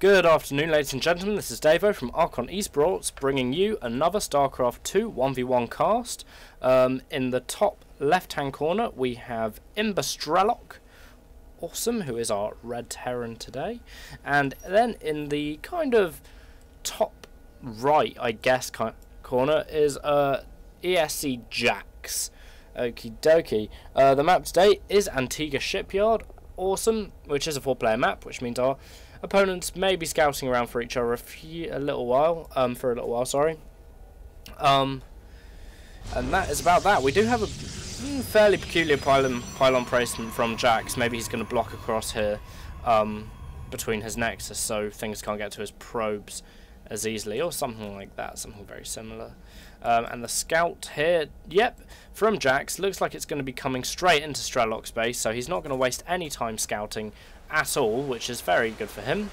Good afternoon, ladies and gentlemen. This is Davo from Esports, bringing you another StarCraft 2 1v1 cast. In the top left-hand corner, we have imbaStrelok, awesome, who is our red Terran today. And then in the kind of top right, I guess, corner is ESCJaxx. Okie dokie. The map today is Antigua Shipyard, awesome, which is a 4-player map, which means our opponents may be scouting around for each other for a little while, sorry. And that is about that. We do have a fairly peculiar pylon placement from Jaxx. Maybe he's going to block across here between his nexus, so things can't get to his probes as easily, or something like that, something very similar. And the scout here, yep, from Jaxx, looks like it's going to be coming straight into Strelok's base, so he's not going to waste any time scouting at all, which is very good for him.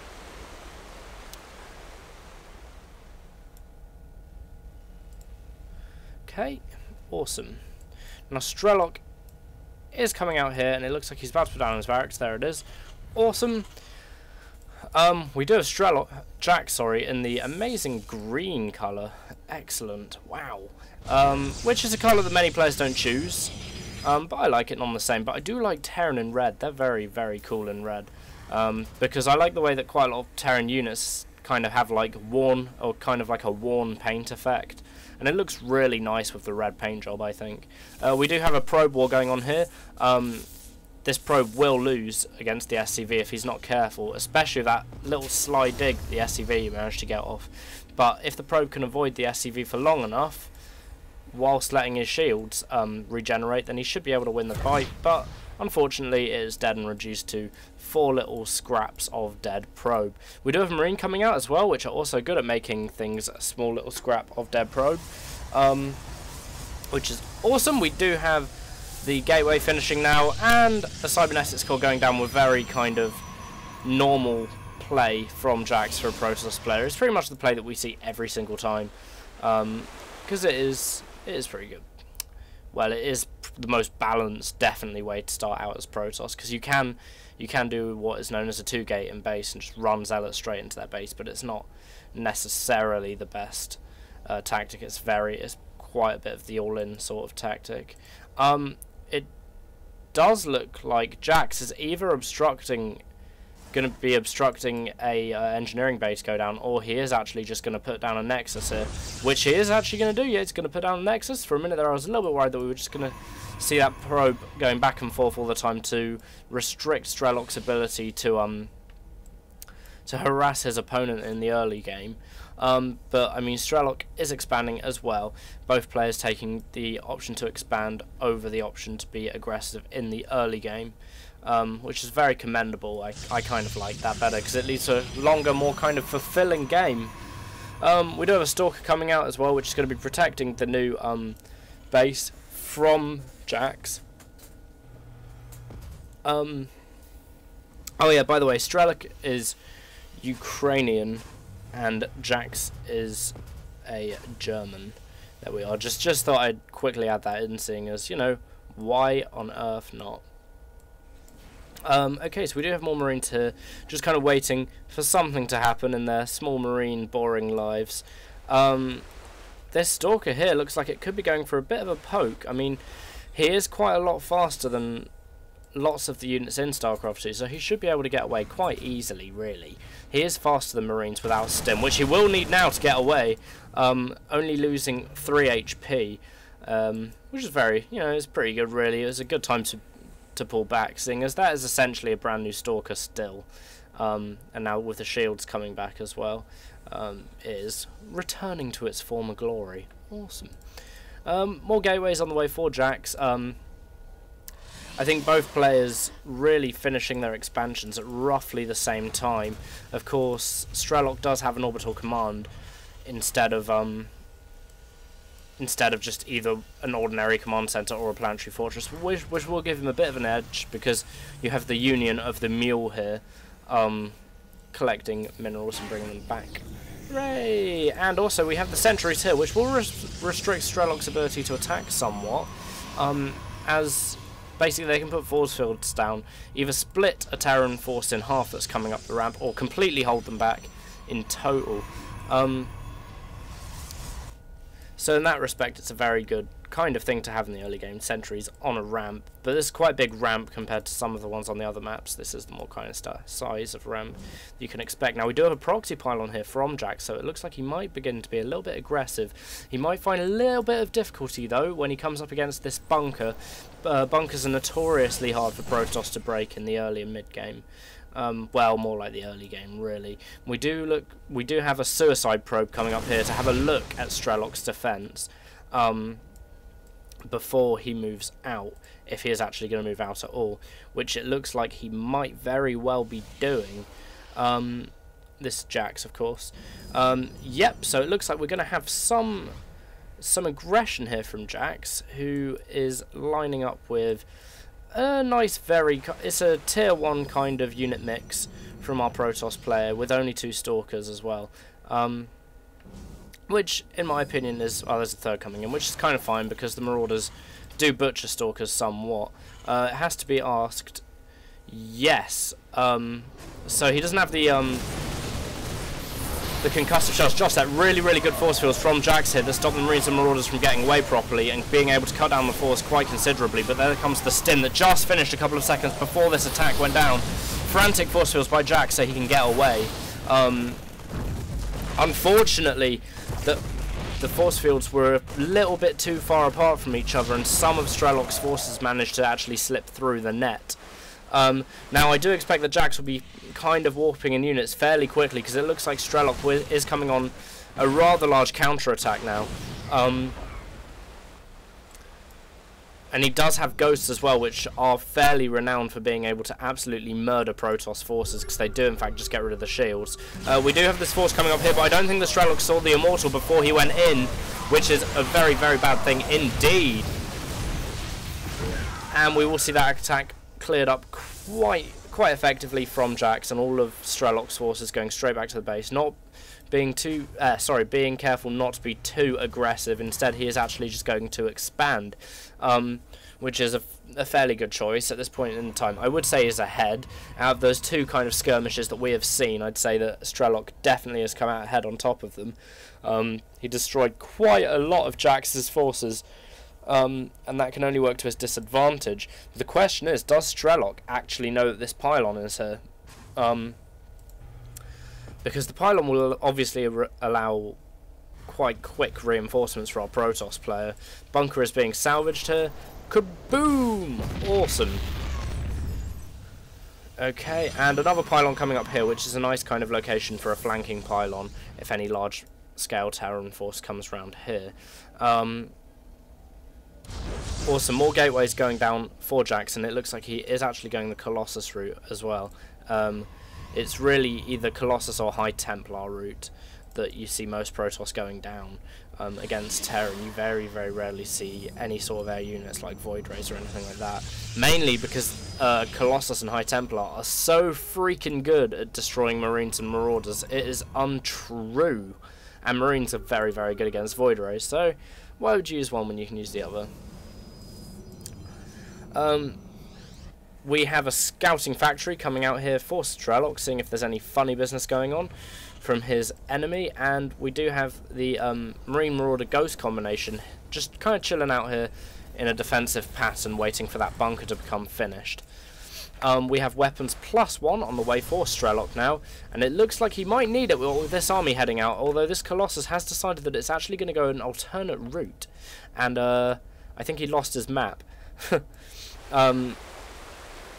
Okay, awesome. Now Strelok is coming out here, and it looks like he's about to put down his barracks. There it is. Awesome. We do have Jaxx, sorry, in the amazing green colour. Excellent. Wow. Which is a colour that many players don't choose. But I like it on the same. But I do like Terran in red. They're very, very cool in red. Because I like the way that quite a lot of Terran units kind of have like worn, or kind of like a worn paint effect. And it looks really nice with the red paint job, I think. We do have a probe war going on here. This probe will lose against the SCV if he's not careful, especially that little sly dig the SCV managed to get off. But if the probe can avoid the SCV for long enough, whilst letting his shields regenerate, then he should be able to win the fight. But unfortunately, it is dead and reduced to 4 little scraps of dead probe. We do have Marine coming out as well, which are also good at making things a small little scrap of dead probe, which is awesome. We do have the gateway finishing now, and a cybernetics core going down with very kind of normal play from Jaxx for a Protoss player. It's pretty much the play that we see every single time, because it is pretty good. Well, it is the most balanced, definitely, way to start out as Protoss, because you can do what is known as a 2-gate in base and just run Zealots straight into their base, but it's not necessarily the best tactic. It's quite a bit of the all-in sort of tactic. It does look like Jaxx is either going to be obstructing a engineering base go down, or he is actually just going to put down a nexus here, which he is actually going to do. Yeah, he's going to put down a nexus. For a minute there I was a little bit worried that we were just going to see that probe going back and forth all the time to restrict Strelok's ability to harass his opponent in the early game. But I mean, Strelok is expanding as well, both players taking the option to expand over the option to be aggressive in the early game, which is very commendable. I kind of like that better, because it leads to a longer, more kind of fulfilling game. We do have a Stalker coming out as well, which is going to be protecting the new base from Jaxx. Oh yeah, by the way, Strelok is Ukrainian and Jaxx is a German. There we are. Just thought I'd quickly add that in, seeing as, you know, why on earth not? Okay, so we do have more Marines here, just kind of waiting for something to happen in their small Marine boring lives. This Stalker here looks like it could be going for a bit of a poke. I mean, he is quite a lot faster than lots of the units in StarCraft 2, so he should be able to get away quite easily, really. He is faster than Marines without stim, which he will need now to get away, only losing 3 HP, which is very, you know, it's pretty good, really. It was a good time to pull back, seeing as that is essentially a brand new Stalker still, and now with the shields coming back as well, it is returning to its former glory. Awesome. More gateways on the way for Jaxx. I think both players really finishing their expansions at roughly the same time. Of course, Strelok does have an orbital command instead of just either an ordinary command center or a planetary fortress, which will give him a bit of an edge, because you have the union of the mule here, collecting minerals and bringing them back. Hooray! And also we have the sentries here, which will restrict Strelok's ability to attack somewhat, as basically they can put force fields down, either split a Terran force in half that's coming up the ramp, or completely hold them back in total. So in that respect, it's a very good kind of thing to have in the early game, sentries on a ramp. But this is quite a big ramp compared to some of the ones on the other maps. This is the more kind of size of ramp you can expect. Now we do have a proxy pylon here from Jaxx, so it looks like he might begin to be a little bit aggressive. He might find a little bit of difficulty though when he comes up against this bunker. Bunkers are notoriously hard for Protoss to break in the early and mid game. Well, more like the early game, really. We do have a suicide probe coming up here to have a look at Strelok's defense before he moves out, if he is actually going to move out at all, which it looks like he might very well be doing. This Jaxx, of course. Yep, so it looks like we're going to have some aggression here from Jaxx, who is lining up with a nice, it's a tier 1 kind of unit mix from our Protoss player, with only 2 Stalkers as well. Which, in my opinion, is... oh, there's a third coming in, which is kind of fine, because the Marauders do butcher Stalkers somewhat. It has to be asked, yes. So he doesn't have the concussive shells. Just that really good force fields from Jaxx here that stop the Marines and Marauders from getting away properly and being able to cut down the force quite considerably. But there comes the stim that just finished a couple of seconds before this attack went down. Frantic force fields by Jaxx so he can get away. Unfortunately, the force fields were a little bit too far apart from each other, and some of Strelok's forces managed to actually slip through the net. Now, I do expect that Jaxx will be kind of warping in units fairly quickly, because it looks like Strelok is coming on a rather large counter-attack now. And he does have ghosts as well, which are fairly renowned for being able to absolutely murder Protoss forces, because they do in fact just get rid of the shields. We do have this force coming up here, but I don't think the Strelok saw the Immortal before he went in, which is a very bad thing indeed. And we will see that attack cleared up quite effectively from Jaxx, and all of Strelok's forces going straight back to the base, not being being careful not to be too aggressive. Instead, he is actually just going to expand, which is a fairly good choice at this point in time. I would say is ahead. Out of those 2 kind of skirmishes that we have seen, I'd say that Strelok definitely has come out ahead on top of them. He destroyed quite a lot of Jaxx's forces, and that can only work to his disadvantage. The question is, does Strelok actually know that this pylon is here? Because the pylon will obviously allow quite quick reinforcements for our Protoss player. Bunker is being salvaged here. Kaboom! Awesome. Okay, and another pylon coming up here, which is a nice kind of location for a flanking pylon if any large scale Terran force comes around here. Awesome, more gateways going down for Jaxx, and it looks like he is actually going the Colossus route as well. It's really either Colossus or High Templar route that you see most Protoss going down against Terran. You very rarely see any sort of air units like Void Rays or anything like that. Mainly because Colossus and High Templar are so freaking good at destroying Marines and Marauders. It is untrue. And Marines are very good against Void Rays, so why would you use one when you can use the other? We have a scouting factory coming out here for Strelok, seeing if there's any funny business going on from his enemy, and we do have the Marine Marauder Ghost combination just kind of chilling out here in a defensive pattern, waiting for that bunker to become finished. We have weapons +1 on the way for Strelok now, and it looks like he might need it with this army heading out, although this Colossus has decided that it's actually going to go an alternate route, and I think he lost his map.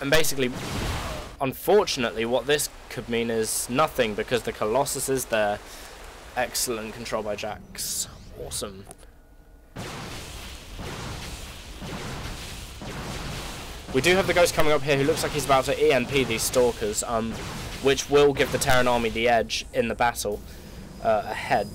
And basically, unfortunately, what this could mean is nothing, because the Colossus is there. Excellent control by Jaxx. Awesome. We do have the Ghost coming up here, who looks like he's about to EMP these Stalkers, which will give the Terran army the edge in the battle ahead.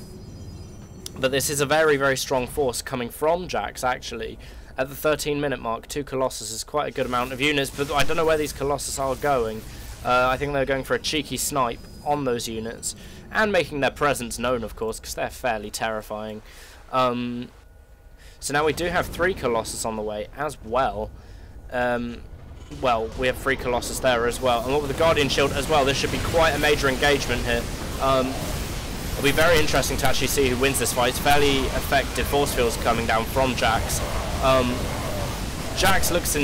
But this is a very strong force coming from Jaxx, actually. At the 13-minute mark, 2 Colossus is quite a good amount of units, but I don't know where these Colossus are going. I think they're going for a cheeky snipe on those units, and making their presence known, of course, because they're fairly terrifying. So now we do have 3 Colossus on the way as well, well, we have 3 Colossus there as well. And what with the Guardian Shield as well, this should be quite a major engagement here. It'll be very interesting to actually see who wins this fight. It's fairly effective force fields coming down from Jaxx. Jaxx looked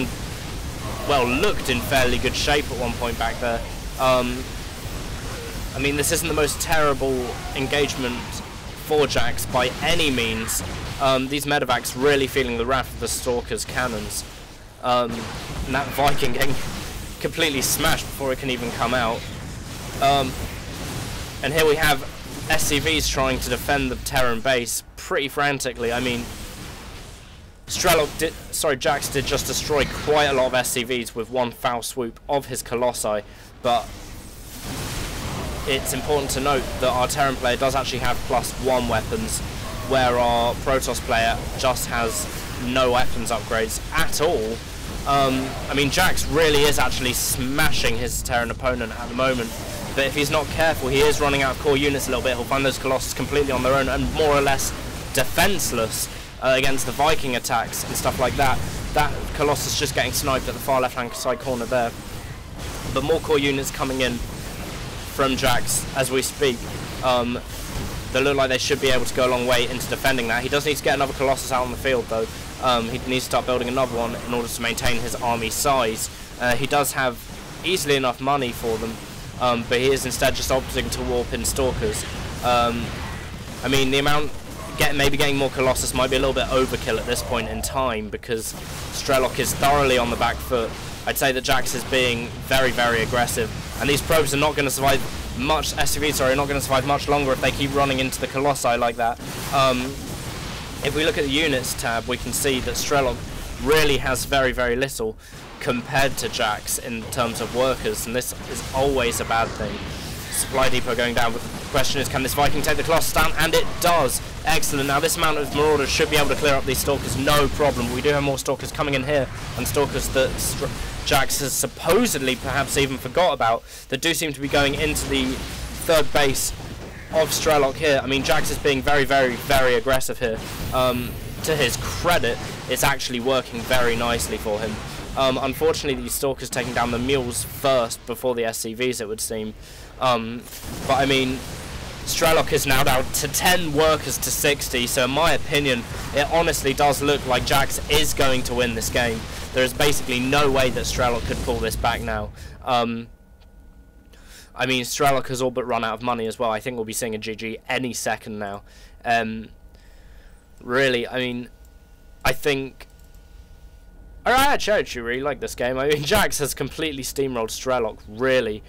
in fairly good shape at one point back there. I mean, this isn't the most terrible engagement for Jaxx by any means. These medevacs really feeling the wrath of the Stalker's cannons. And that Viking getting completely smashed before it can even come out. And here we have SCVs trying to defend the Terran base pretty frantically. I mean, Jaxx did just destroy quite a lot of SCVs with one foul swoop of his Colossi, but it's important to note that our Terran player does actually have +1 weapons, where our Protoss player just has no weapons upgrades at all. I mean, Jaxx really is actually smashing his Terran opponent at the moment, but if he's not careful, he is running out of core units a little bit. He'll find those Colossus completely on their own and more or less defenseless against the Viking attacks and stuff like that. That Colossus just getting sniped at the far left-hand side corner there. But more core units coming in from Jaxx as we speak. They look like they should be able to go a long way into defending that. He does need to get another Colossus out on the field though. He needs to start building another one in order to maintain his army size. He does have easily enough money for them, but he is instead just opting to warp in Stalkers. I mean, the amount, maybe getting more Colossus might be a little bit overkill at this point in time, because Strelok is thoroughly on the back foot. I'd say that Jaxx is being very, very aggressive, and these probes are not going to survive much. SCVs are not going to survive much longer if they keep running into the Colossi like that. If we look at the units tab, we can see that Strelok really has very, very little compared to Jaxx in terms of workers, and this is always a bad thing. Supply depot going down, but the question is, can this Viking take the Colossus down? And it does. Excellent. Now this amount of Marauders should be able to clear up these Stalkers, no problem. We do have more Stalkers coming in here, and Stalkers that Jaxx has supposedly perhaps even forgot about, that do seem to be going into the 3rd base of Strelok here. I mean, Jaxx is being very, very, very aggressive here. To his credit, it's actually working very nicely for him. Unfortunately, these Stalkers taking down the mules first before the SCVs, it would seem. But I mean, Strelok is now down to 10 workers to 60, so in my opinion, it honestly does look like Jaxx is going to win this game. There is basically no way that Strelok could pull this back now. I mean, Strelok has all but run out of money as well. I think we'll be seeing a GG any second now. Really, I mean, I think... I actually really like this game. I mean, Jaxx has completely steamrolled Strelok, really.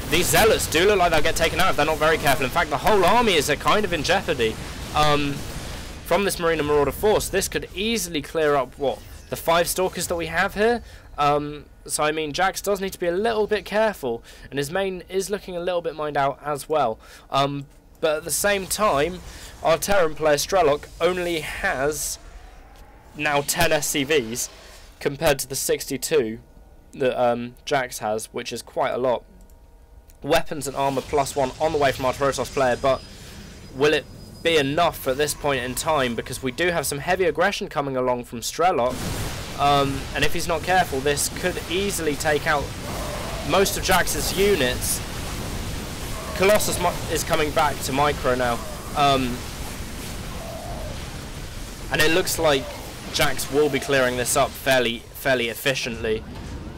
These Zealots do look like they'll get taken out if they're not very careful. In fact, the whole army is kind of in jeopardy. From this Marine and Marauder force, this could easily clear up, what, the 5 Stalkers that we have here? So, I mean, Jaxx does need to be a little bit careful, and his main is looking a little bit mined out as well. But at the same time, our Terran player Strelok only has now 10 SCVs, compared to the 62 that Jaxx has, which is quite a lot. Weapons and armor +1 on the way from our Protoss player, but will it be enough at this point in time? Because we do have some heavy aggression coming along from Strelok, and if he's not careful, this could easily take out most of Jaxx's units. Colossus is coming back to micro now, and it looks like Jaxx will be clearing this up fairly efficiently.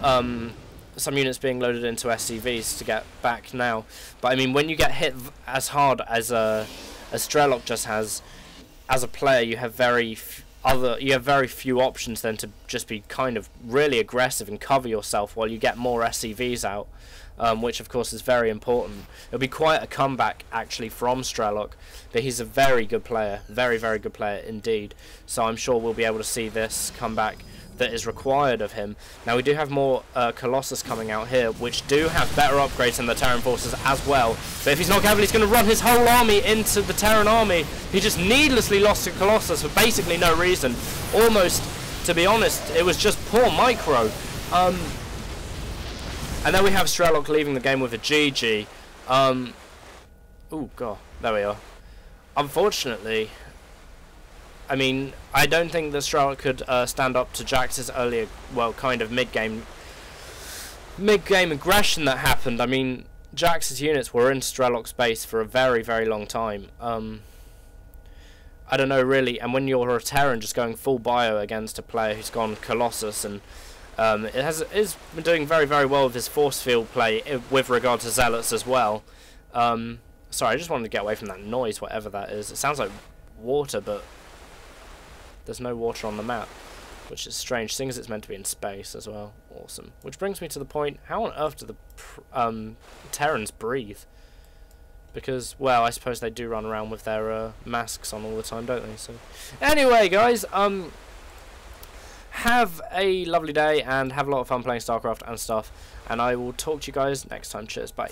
Some units being loaded into SCVs to get back now. But I mean, when you get hit as hard as Strelok just has, as a player, you have very few options then to just be kind of really aggressive and cover yourself while you get more SCVs out. Which of course is very important. It'll be quite a comeback actually from Strelok, but he's a very good player, very, very good player indeed. So I'm sure we'll be able to see this comeback that is required of him. Now we do have more Colossus coming out here, which do have better upgrades than the Terran forces as well. But if he's not careful, he's going to run his whole army into the Terran army. He just needlessly lost to Colossus for basically no reason. Almost, to be honest, it was just poor micro. And then we have Strelok leaving the game with a GG. Oh god, there we are. Unfortunately, I mean, I don't think that Strelok could stand up to Jaxx's earlier, well, kind of mid-game aggression that happened. I mean, Jaxx's units were in Strelok's base for a very, very long time. I don't know, really. And when you're a Terran just going full bio against a player who's gone Colossus, and is been doing very, very well with his force field play with regard to Zealots as well. Sorry, I just wanted to get away from that noise, whatever that is. It sounds like water, but there's no water on the map, which is strange, seeing as it's meant to be in space as well. Awesome. Which brings me to the point, how on earth do the Terrans breathe? Because, well, I suppose they do run around with their masks on all the time, don't they? So, anyway, guys, have a lovely day and have a lot of fun playing StarCraft and stuff, and I will talk to you guys next time. Cheers, bye.